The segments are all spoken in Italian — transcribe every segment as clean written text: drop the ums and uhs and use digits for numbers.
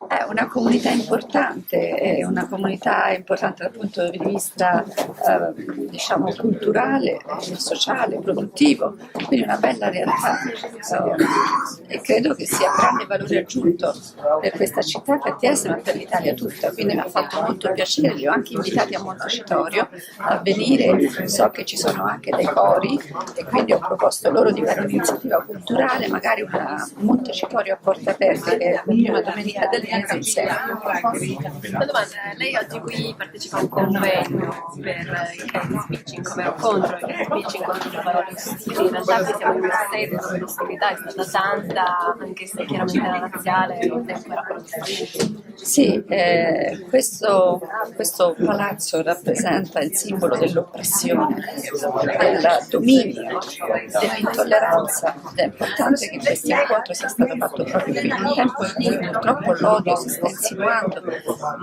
È una comunità importante dal punto di vista diciamo culturale, sociale, produttivo, quindi una bella realtà e credo che sia grande valore aggiunto per questa città, per Trieste, ma per l'Italia tutta, quindi mi ha fatto molto piacere, li ho anche invitati a Montecitorio a venire, so che ci sono anche dei cori e quindi ho proposto loro di fare un'iniziativa culturale, magari un Montecitorio a porte aperte che è la prima domenica del mese insieme. Una domanda, lei oggi qui partecipa a un convegno per il Kennedy Speeching come contro il Kennedy Speeching, contro i valori ostili. In realtà qui siamo in una sede dove l'ostilità è stata tanta, anche se chiaramente era razziale, un tempo era quello di Stato. Sì, questo palazzo rappresenta il simbolo dell'oppressione, del dominio, dell'intolleranza ed è importante che questo incontro sia stato fatto proprio qui, in un tempo in cui purtroppo l'odio si sta insinuando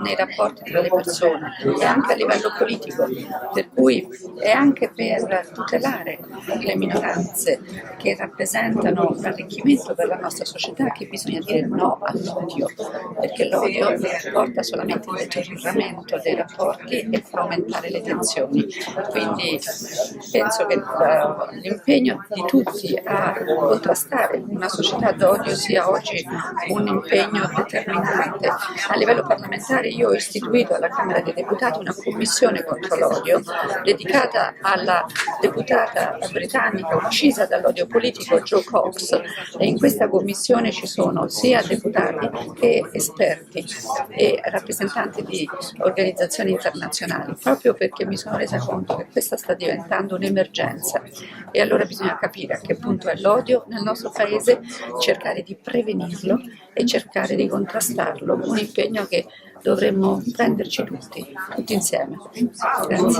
nei rapporti tra le persone e anche a livello politico, per cui è anche per tutelare le minoranze che rappresentano un arricchimento per la nostra società che bisogna dire no all'odio, perché l'odio porta solamente al deterioramento dei rapporti e fa aumentare le tensioni. Quindi penso che l'impegno di tutti a contrastare una società d'odio sia oggi un impegno determinante. A livello parlamentare io ho istituito alla Camera dei Deputati una commissione contro l'odio dedicata alla deputata britannica uccisa dall'odio politico Jo Cox e in questa commissione ci sono sia deputati che esperti e rappresentanti di organizzazioni internazionali, proprio perché mi sono resa conto che questa sta diventando un'emergenza e allora bisogna capire a che punto è l'odio nel nostro paese, cercare di prevenirlo e cercare di contrastarlo, un impegno che dovremmo prenderci tutti insieme. Grazie.